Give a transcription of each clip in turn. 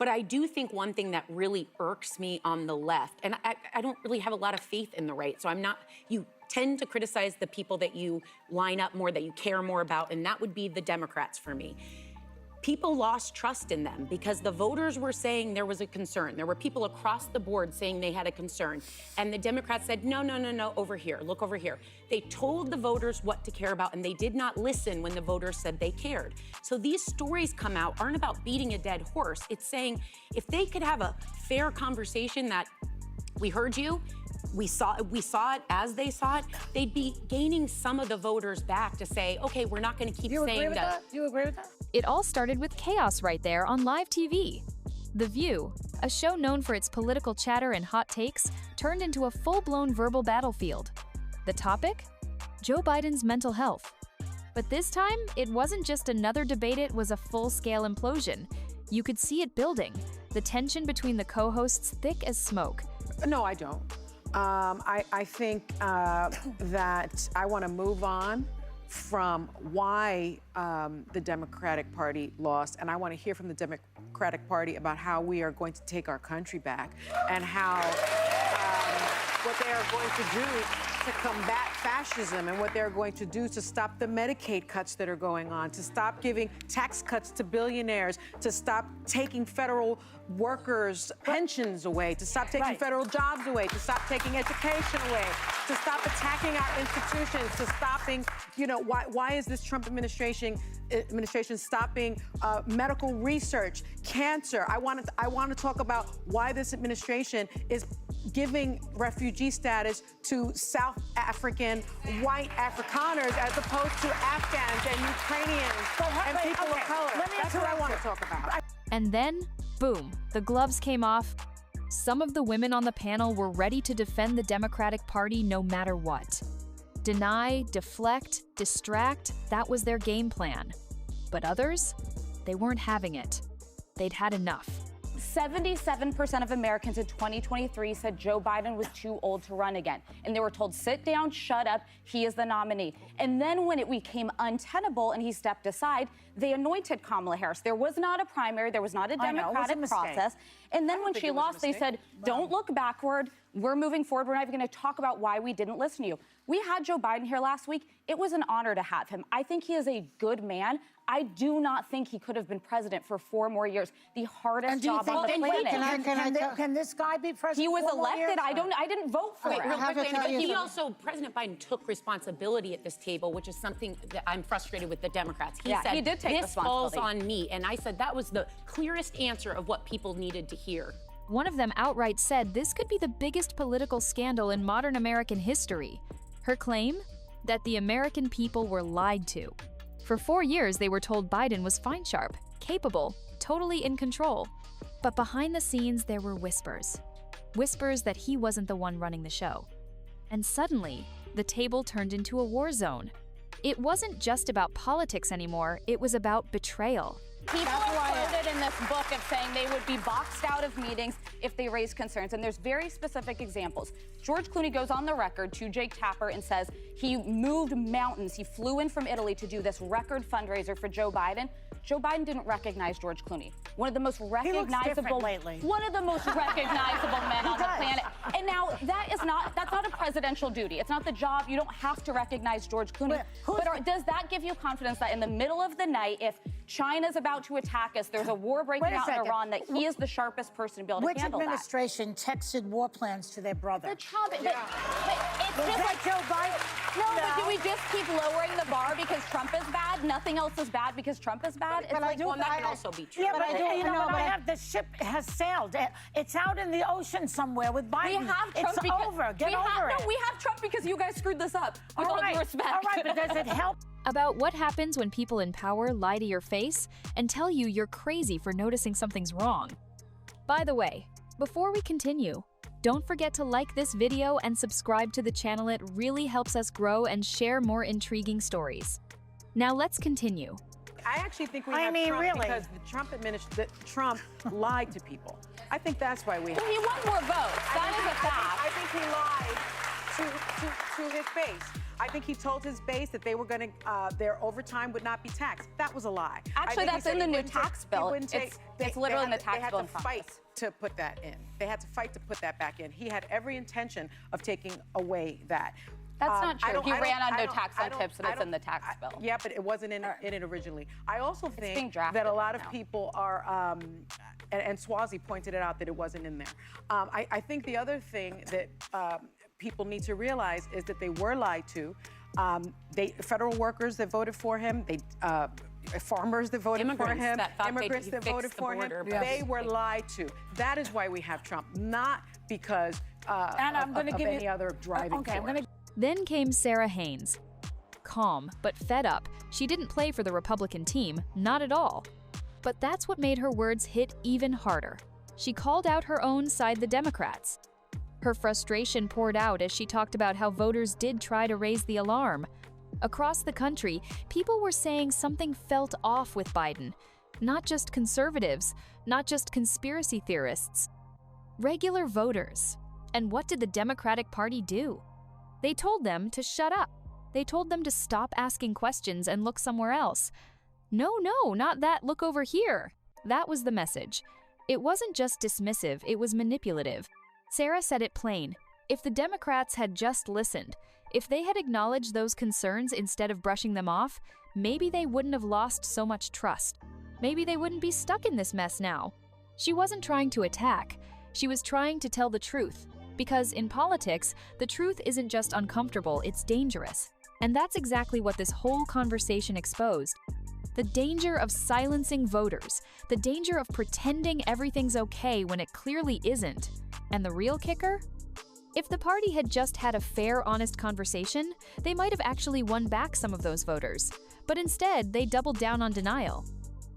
But I do think one thing that really irks me on the left, and I don't really have a lot of faith in the right, so I'm not, you tend to criticize the people that you line up more, that you care more about, and that would be the Democrats for me. People lost trust in them because the voters were saying there was a concern. There were people across the board saying they had a concern. And the Democrats said, no, no, no, no, over here, look over here. They told the voters what to care about, and they did not listen when the voters said they cared. So these stories come out aren't about beating a dead horse. It's saying if they could have a fair conversation that we heard you, we saw it as they saw it, they'd be gaining some of the voters back to say, okay, we're not going to keep saying that. Do you agree with that? It all started with chaos right there on live TV. The View, a show known for its political chatter and hot takes, turned into a full-blown verbal battlefield. The topic? Joe Biden's mental health. But this time, it wasn't just another debate, it was a full-scale implosion. You could see it building, the tension between the co-hosts thick as smoke. No, I don't. I think that I want to move on from why the Democratic Party lost, and I want to hear from the Democratic Party about how we are going to take our country back and how what they are going to do to combat fascism and what they're going to do to stop the Medicaid cuts that are going on, to stop giving tax cuts to billionaires, to stop taking federal workers' pensions away, to stop taking federal jobs away, to stop taking education away, to stop attacking our institutions, to stopping, you know, why is this Trump administration stopping medical research, cancer? I want to talk about why this administration is giving refugee status to South African white Afrikaners as opposed to Afghans and Ukrainians and people of color. That's what I want to talk about. And then, boom, the gloves came off. Some of the women on the panel were ready to defend the Democratic Party no matter what. Deny, deflect, distract, that was their game plan. But others, they weren't having it. They'd had enough. 77% of Americans in 2023 said Joe Biden was too old to run again. And they were told, sit down, shut up, he is the nominee. And then when it became untenable and he stepped aside, they anointed Kamala Harris. There was not a primary, there was not a democratic process. And then when she lost, they said, don't look backward, we're moving forward, we're not even gonna talk about why we didn't listen to you. We had Joe Biden here last week. It was an honor to have him. I think he is a good man. I do not think he could have been president for 4 more years. The hardest job on the planet. Can this guy be president? He was elected. I didn't vote for it. Real quickly, but he also, President Biden took responsibility at this table, which is something that I'm frustrated with the Democrats. He said, he did take this falls on me. And I said that was the clearest answer of what people needed to hear. One of them outright said this could be the biggest political scandal in modern American history. Her claim? That the American people were lied to. For 4 years, they were told Biden was fine sharp, capable, totally in control. But behind the scenes, there were whispers. Whispers that he wasn't the one running the show. And suddenly, the table turned into a war zone. It wasn't just about politics anymore, it was about betrayal. People are quoted in this book of saying they would be boxed out of meetings if they raise concerns, and there's very specific examples. George Clooney goes on the record to Jake Tapper and says he moved mountains. He flew in from Italy to do this record fundraiser for Joe Biden. Joe Biden didn't recognize George Clooney, one of the most recognizable, one of the most recognizable men on the planet. And now that's not a presidential duty. It's not the job. You don't have to recognize George Clooney. But does that give you confidence that in the middle of the night, if China's about to attack us, there's a war breaking out in Iran, that he is the sharpest person to be able to handle that? Which administration texted war plans to their brother? The Trump. But it's just like Joe Biden. No, but do we just keep lowering the bar because Trump is bad? Nothing else is bad because Trump is bad? But that can also be true. Yeah, but the ship has sailed. It's out in the ocean somewhere with Biden. We have Trump it's over. Get over it. No, we have Trump because you guys screwed this up. With all due respect. All right, but does it help? About what happens when people in power lie to your face and tell you you're crazy for noticing something's wrong. By the way, before we continue, don't forget to like this video and subscribe to the channel. It really helps us grow and share more intriguing stories. Now let's continue. I actually think we have Trump because Trump lied to people. I think that's why we have He won more votes. That is a fact. I think he lied to his face. I think he told his base that they were going to, their overtime would not be taxed. That was a lie. Actually, that's in the new tax bill. It's literally in the tax bill in They had to fight to put that in. They had to fight to put that back in. He had every intention of taking away that. That's not true. He ran on no tax on tips, and it's in the tax bill. Yeah, but it wasn't in it originally. I also think being that a lot of now. people are, and Swazi pointed it out that it wasn't in there. I think the other thing that people need to realize is that they were lied to. Federal workers that voted for him, farmers that voted for him, immigrants that voted for him, they were lied to. That is why we have Trump, not because of any other driving force. Then came Sarah Haynes. Calm, but fed up, she didn't play for the Republican team, not at all. But that's what made her words hit even harder. She called out her own side, the Democrats. Her frustration poured out as she talked about how voters did try to raise the alarm. Across the country, people were saying something felt off with Biden. Not just conservatives, not just conspiracy theorists. Regular voters. And what did the Democratic Party do? They told them to shut up. They told them to stop asking questions and look somewhere else. No, not that, look over here. That was the message. It wasn't just dismissive, it was manipulative. Sarah said it plain. If the Democrats had just listened, if they had acknowledged those concerns instead of brushing them off, maybe they wouldn't have lost so much trust. Maybe they wouldn't be stuck in this mess now. She wasn't trying to attack. She was trying to tell the truth. Because in politics, the truth isn't just uncomfortable, it's dangerous. And that's exactly what this whole conversation exposed. The danger of silencing voters, the danger of pretending everything's okay when it clearly isn't. And the real kicker? If the party had just had a fair, honest conversation, they might have actually won back some of those voters. But instead, they doubled down on denial.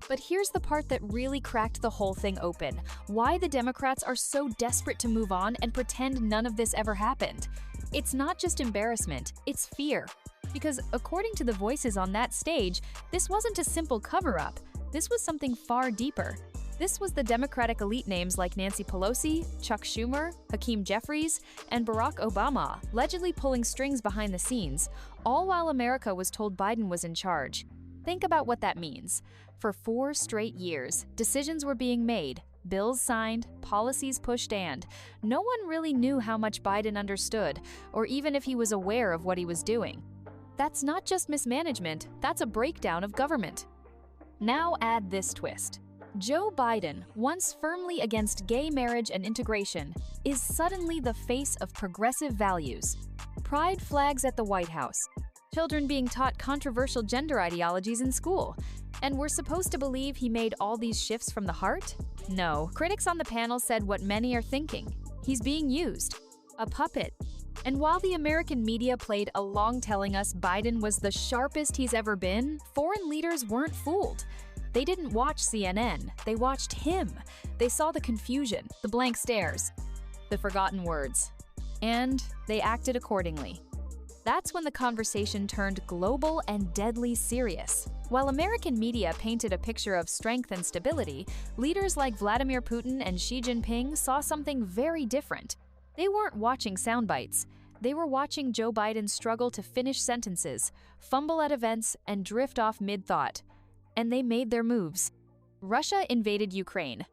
But here's the part that really cracked the whole thing open. Why the Democrats are so desperate to move on and pretend none of this ever happened. It's not just embarrassment, it's fear. Because according to the voices on that stage, this wasn't a simple cover-up. This was something far deeper. This was the Democratic elite names like Nancy Pelosi, Chuck Schumer, Hakeem Jeffries, and Barack Obama allegedly pulling strings behind the scenes, all while America was told Biden was in charge. Think about what that means. For 4 straight years, decisions were being made, bills signed, policies pushed, and no one really knew how much Biden understood, or even if he was aware of what he was doing. That's not just mismanagement, that's a breakdown of government. Now add this twist. Joe Biden, once firmly against gay marriage and integration, is suddenly the face of progressive values. Pride flags at the White House. Children being taught controversial gender ideologies in school. And we're supposed to believe he made all these shifts from the heart? No. Critics on the panel said what many are thinking. He's being used. A puppet. And while the American media played along telling us Biden was the sharpest he's ever been, foreign leaders weren't fooled. They didn't watch CNN. They watched him. They saw the confusion, the blank stares, the forgotten words. And they acted accordingly. That's when the conversation turned global and deadly serious. While American media painted a picture of strength and stability, leaders like Vladimir Putin and Xi Jinping saw something very different. They weren't watching sound bites. They were watching Joe Biden struggle to finish sentences, fumble at events, and drift off mid-thought. And they made their moves. Russia invaded Ukraine.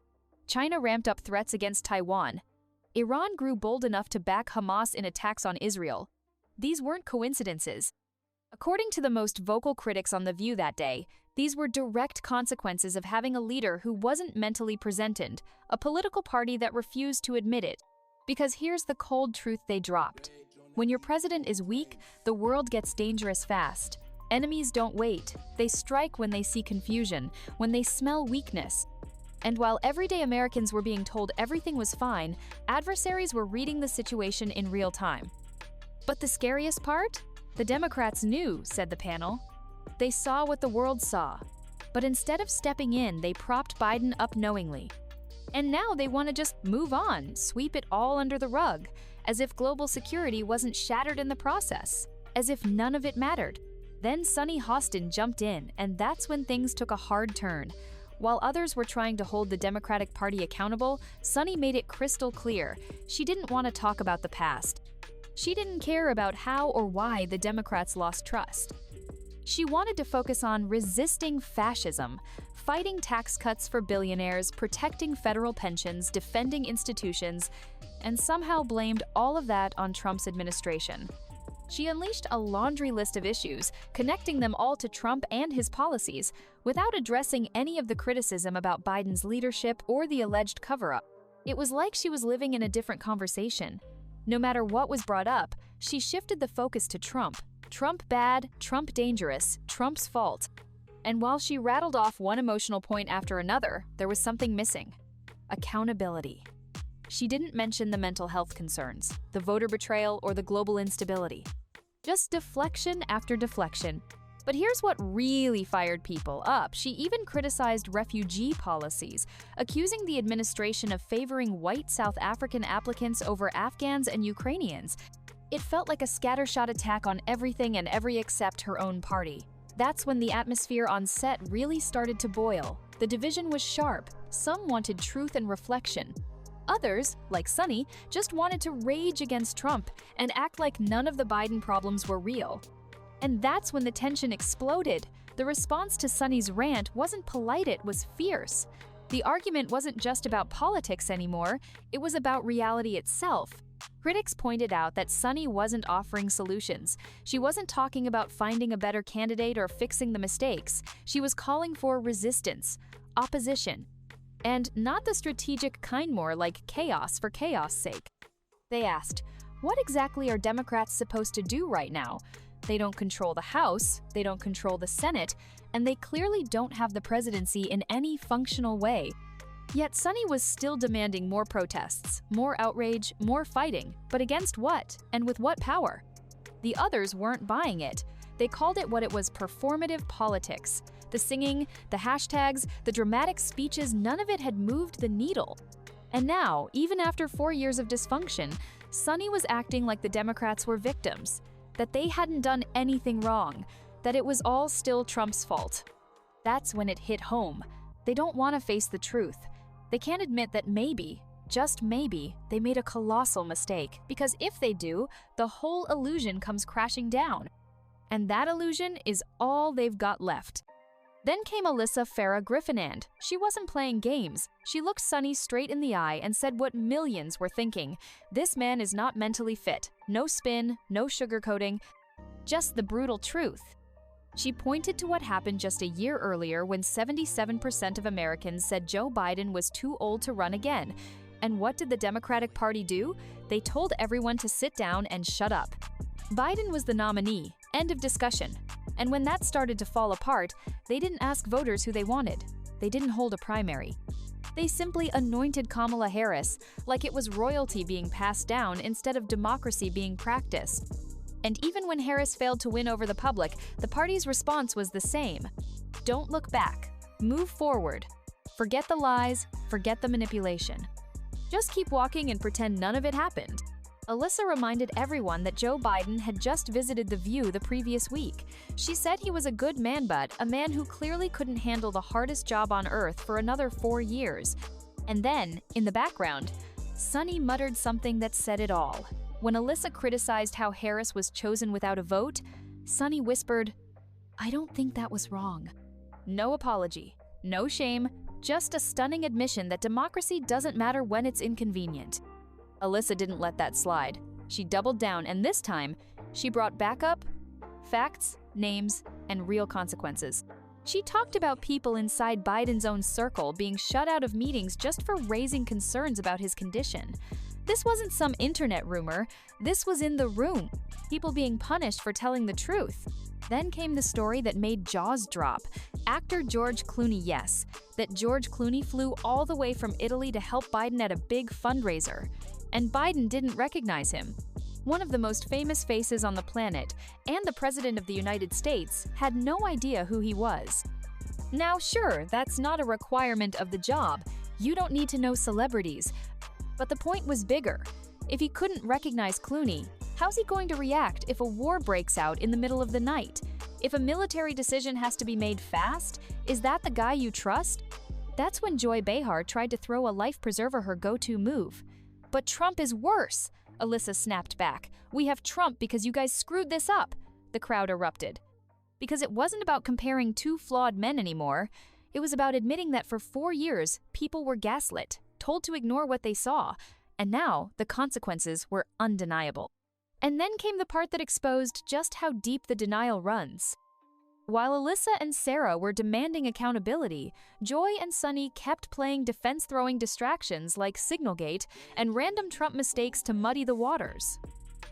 China ramped up threats against Taiwan. Iran grew bold enough to back Hamas in attacks on Israel. These weren't coincidences. According to the most vocal critics on The View that day, these were direct consequences of having a leader who wasn't mentally present, a political party that refused to admit it. Because here's the cold truth they dropped. When your president is weak, the world gets dangerous fast. Enemies don't wait. They strike when they see confusion, when they smell weakness. And while everyday Americans were being told everything was fine, adversaries were reading the situation in real time. But the scariest part? The Democrats knew, said the panel. They saw what the world saw. But instead of stepping in, they propped Biden up knowingly. And now they want to just move on, sweep it all under the rug, as if global security wasn't shattered in the process, as if none of it mattered. Then Sunny Hostin jumped in, and that's when things took a hard turn. While others were trying to hold the Democratic Party accountable, Sunny made it crystal clear she didn't want to talk about the past. She didn't care about how or why the Democrats lost trust. She wanted to focus on resisting fascism, fighting tax cuts for billionaires, protecting federal pensions, defending institutions, and somehow blamed all of that on Trump's administration. She unleashed a laundry list of issues, connecting them all to Trump and his policies, without addressing any of the criticism about Biden's leadership or the alleged cover-up. It was like she was living in a different conversation. No matter what was brought up, she shifted the focus to Trump. Trump bad, Trump dangerous, Trump's fault. And while she rattled off one emotional point after another, there was something missing: accountability. She didn't mention the mental health concerns, the voter betrayal, or the global instability. Just deflection after deflection. But here's what really fired people up. She even criticized refugee policies, accusing the administration of favoring white South African applicants over Afghans and Ukrainians. It felt like a scattershot attack on everything and every except her own party. That's when the atmosphere on set really started to boil. The division was sharp. Some wanted truth and reflection. Others, like Sunny, just wanted to rage against Trump and act like none of the Biden problems were real. And that's when the tension exploded. The response to Sunny's rant wasn't polite, it was fierce. The argument wasn't just about politics anymore, it was about reality itself. Critics pointed out that Sunny wasn't offering solutions. She wasn't talking about finding a better candidate or fixing the mistakes. She was calling for resistance, opposition, and not the strategic kind, more like chaos for chaos' sake. They asked, what exactly are Democrats supposed to do right now? They don't control the House, they don't control the Senate, and they clearly don't have the presidency in any functional way. Yet Sunny was still demanding more protests, more outrage, more fighting, but against what, and with what power? The others weren't buying it. They called it what it was: performative politics. The singing, the hashtags, the dramatic speeches, none of it had moved the needle. And now, even after 4 years of dysfunction, Sunny was acting like the Democrats were victims, that they hadn't done anything wrong, that it was all still Trump's fault. That's when it hit home. They don't want to face the truth. They can't admit that maybe, just maybe, they made a colossal mistake, because if they do, the whole illusion comes crashing down. And that illusion is all they've got left. Then came Alyssa Farah Griffinand. She wasn't playing games. She looked Sunny straight in the eye and said what millions were thinking. This man is not mentally fit. No spin, no sugarcoating, just the brutal truth. She pointed to what happened just a year earlier when 77% of Americans said Joe Biden was too old to run again. And what did the Democratic Party do? They told everyone to sit down and shut up. Biden was the nominee. End of discussion. And when that started to fall apart, they didn't ask voters who they wanted. They didn't hold a primary. They simply anointed Kamala Harris like it was royalty being passed down instead of democracy being practiced. And even when Harris failed to win over the public, the party's response was the same. Don't look back. Move forward. Forget the lies. Forget the manipulation. Just keep walking and pretend none of it happened. Alyssa reminded everyone that Joe Biden had just visited The View the previous week. She said he was a good man, but a man who clearly couldn't handle the hardest job on earth for another 4 years. And then, in the background, Sunny muttered something that said it all. When Alyssa criticized how Harris was chosen without a vote, Sunny whispered, "I don't think that was wrong." No apology, no shame, just a stunning admission that democracy doesn't matter when it's inconvenient. Alyssa didn't let that slide. She doubled down, and this time, she brought backup, facts, names, and real consequences. She talked about people inside Biden's own circle being shut out of meetings just for raising concerns about his condition. This wasn't some internet rumor, this was in the room. People being punished for telling the truth. Then came the story that made jaws drop. Actor George Clooney, yes, that George Clooney flew all the way from Italy to help Biden at a big fundraiser. And Biden didn't recognize him. One of the most famous faces on the planet, and the President of the United States, had no idea who he was. Now sure, that's not a requirement of the job. You don't need to know celebrities. But the point was bigger. If he couldn't recognize Clooney, how's he going to react if a war breaks out in the middle of the night? If a military decision has to be made fast, is that the guy you trust? That's when Joy Behar tried to throw a life preserver her go-to move. But Trump is worse. Alyssa snapped back. "We have Trump because you guys screwed this up," the crowd erupted. Because it wasn't about comparing two flawed men anymore. It was about admitting that for 4 years, people were gaslit, told to ignore what they saw, and now the consequences were undeniable. And then came the part that exposed just how deep the denial runs. While Alyssa and Sarah were demanding accountability, Joy and Sunny kept playing defense-throwing distractions like Signalgate and random Trump mistakes to muddy the waters.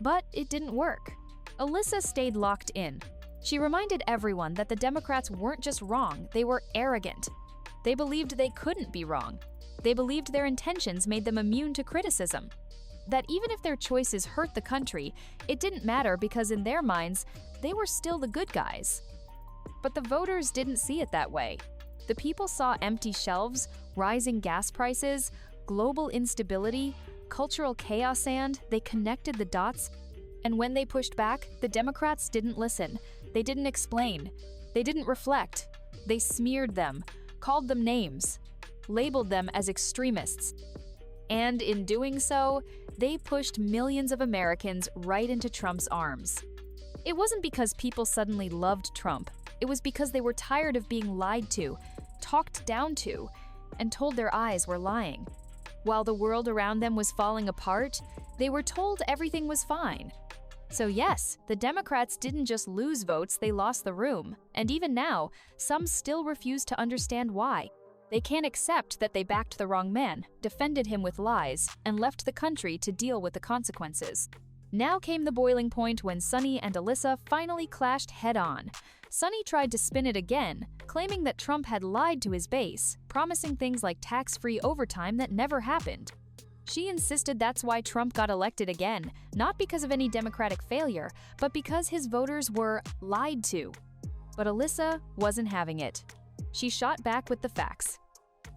But it didn't work. Alyssa stayed locked in. She reminded everyone that the Democrats weren't just wrong, they were arrogant. They believed they couldn't be wrong. They believed their intentions made them immune to criticism. That even if their choices hurt the country, it didn't matter because in their minds, they were still the good guys. But the voters didn't see it that way. The people saw empty shelves, rising gas prices, global instability, cultural chaos, and they connected the dots. And when they pushed back, the Democrats didn't listen. They didn't explain. They didn't reflect. They smeared them, called them names, labeled them as extremists. And in doing so, they pushed millions of Americans right into Trump's arms. It wasn't because people suddenly loved Trump. It was because they were tired of being lied to, talked down to, and told their eyes were lying. While the world around them was falling apart, they were told everything was fine. So yes, the Democrats didn't just lose votes, they lost the room. And even now, some still refuse to understand why. They can't accept that they backed the wrong man, defended him with lies, and left the country to deal with the consequences. Now came the boiling point when Sunny and Alyssa finally clashed head-on. Sunny tried to spin it again, claiming that Trump had lied to his base, promising things like tax-free overtime that never happened. She insisted that's why Trump got elected again, not because of any Democratic failure, but because his voters were lied to. But Alyssa wasn't having it. She shot back with the facts.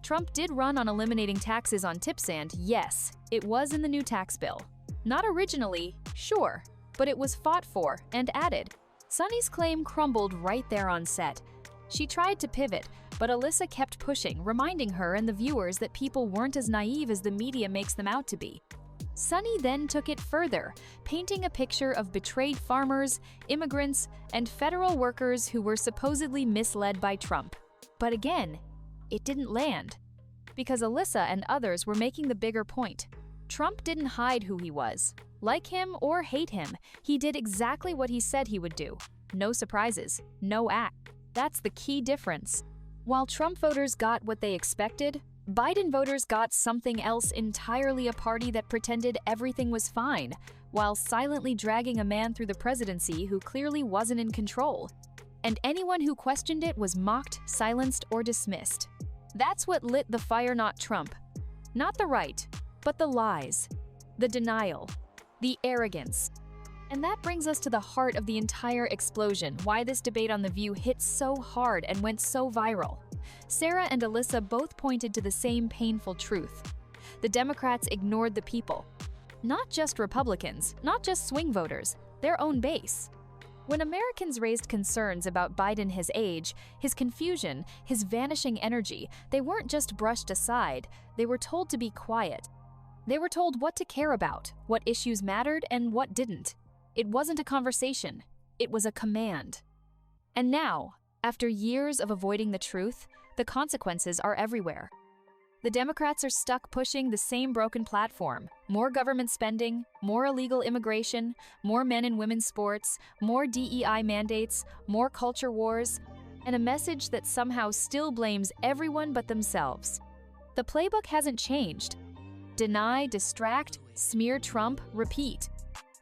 Trump did run on eliminating taxes on tips and, yes, it was in the new tax bill. Not originally, sure, but it was fought for and added. Sunny's claim crumbled right there on set. She tried to pivot, but Alyssa kept pushing, reminding her and the viewers that people weren't as naive as the media makes them out to be. Sunny then took it further, painting a picture of betrayed farmers, immigrants, and federal workers who were supposedly misled by Trump. But again, it didn't land. Because Alyssa and others were making the bigger point. Trump didn't hide who he was. Like him or hate him, he did exactly what he said he would do. No surprises, no act. That's the key difference. While Trump voters got what they expected, Biden voters got something else entirely, a party that pretended everything was fine, while silently dragging a man through the presidency who clearly wasn't in control. And anyone who questioned it was mocked, silenced, or dismissed. That's what lit the fire, not Trump. Not the right, but the lies, the denial, the arrogance. And that brings us to the heart of the entire explosion, why this debate on The View hit so hard and went so viral. Sarah and Alyssa both pointed to the same painful truth. The Democrats ignored the people. Not just Republicans, not just swing voters, their own base. When Americans raised concerns about Biden, his age, his confusion, his vanishing energy, they weren't just brushed aside, they were told to be quiet. They were told what to care about, what issues mattered and what didn't. It wasn't a conversation, it was a command. And now, after years of avoiding the truth, the consequences are everywhere. The Democrats are stuck pushing the same broken platform: more government spending, more illegal immigration, more men and women's sports, more DEI mandates, more culture wars, and a message that somehow still blames everyone but themselves. The playbook hasn't changed. Deny, distract, smear Trump, repeat.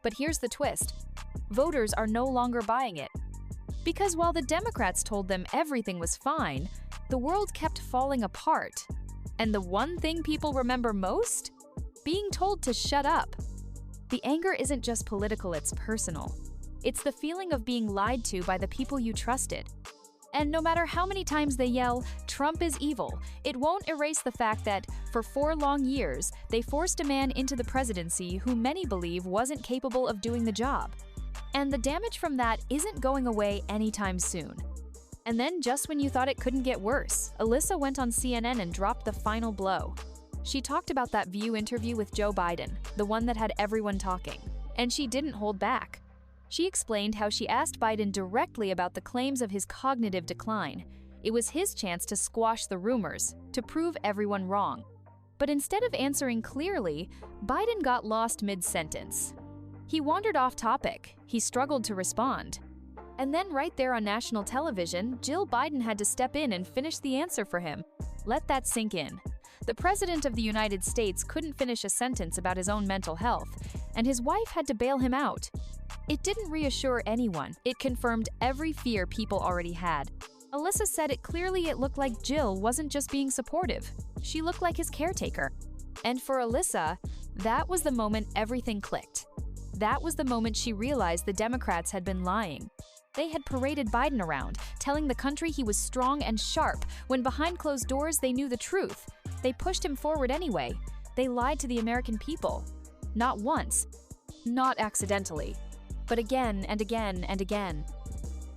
But here's the twist. Voters are no longer buying it. Because while the Democrats told them everything was fine, the world kept falling apart. And the one thing people remember most? Being told to shut up. The anger isn't just political, it's personal. It's the feeling of being lied to by the people you trusted. And no matter how many times they yell, "Trump is evil," it won't erase the fact that, for 4 long years, they forced a man into the presidency who many believe wasn't capable of doing the job. And the damage from that isn't going away anytime soon. And then, just when you thought it couldn't get worse, Alyssa went on CNN and dropped the final blow. She talked about that View interview with Joe Biden, the one that had everyone talking. And she didn't hold back. She explained how she asked Biden directly about the claims of his cognitive decline. It was his chance to squash the rumors, to prove everyone wrong. But instead of answering clearly, Biden got lost mid-sentence. He wandered off topic. He struggled to respond. And then right there on national television, Jill Biden had to step in and finish the answer for him. Let that sink in. The President of the United States couldn't finish a sentence about his own mental health, and his wife had to bail him out. It didn't reassure anyone. It confirmed every fear people already had. Alyssa said it looked like Jill wasn't just being supportive. She looked like his caretaker. And for Alyssa, that was the moment everything clicked. That was the moment she realized the Democrats had been lying. They had paraded Biden around, telling the country he was strong and sharp, when behind closed doors they knew the truth. They pushed him forward anyway. They lied to the American people. Not once, not accidentally, but again and again and again.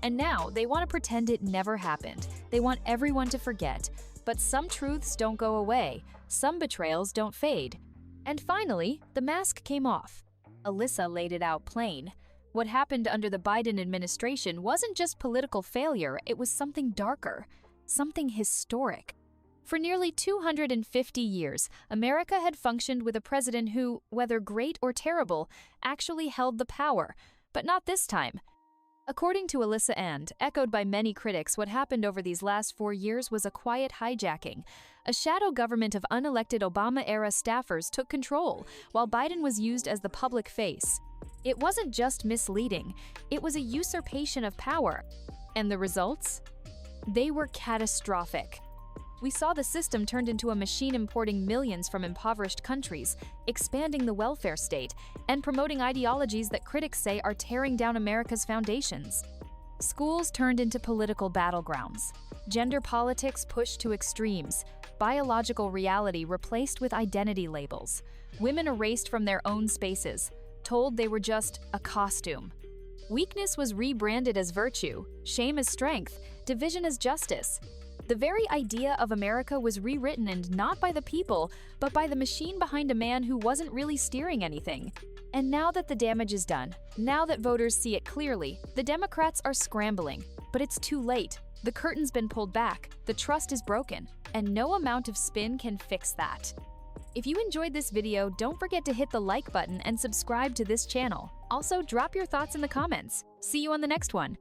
And now they want to pretend it never happened. They want everyone to forget. But some truths don't go away. Some betrayals don't fade. And finally, the mask came off. Alyssa laid it out plain. What happened under the Biden administration wasn't just political failure, it was something darker, something historic. For nearly 250 years, America had functioned with a president who, whether great or terrible, actually held the power, but not this time. According to Alyssa and, echoed by many critics, what happened over these last 4 years was a quiet hijacking. A shadow government of unelected Obama-era staffers took control, while Biden was used as the public face. It wasn't just misleading, it was a usurpation of power. And the results? They were catastrophic. We saw the system turned into a machine importing millions from impoverished countries, expanding the welfare state, and promoting ideologies that critics say are tearing down America's foundations. Schools turned into political battlegrounds. Gender politics pushed to extremes. Biological reality replaced with identity labels. Women erased from their own spaces, told they were just a costume. Weakness was rebranded as virtue, shame as strength, division as justice. The very idea of America was rewritten, and not by the people, but by the machine behind a man who wasn't really steering anything. And now that the damage is done, now that voters see it clearly, the Democrats are scrambling. But it's too late. The curtain's been pulled back, the trust is broken, and no amount of spin can fix that. If you enjoyed this video, don't forget to hit the like button and subscribe to this channel. Also, drop your thoughts in the comments. See you on the next one.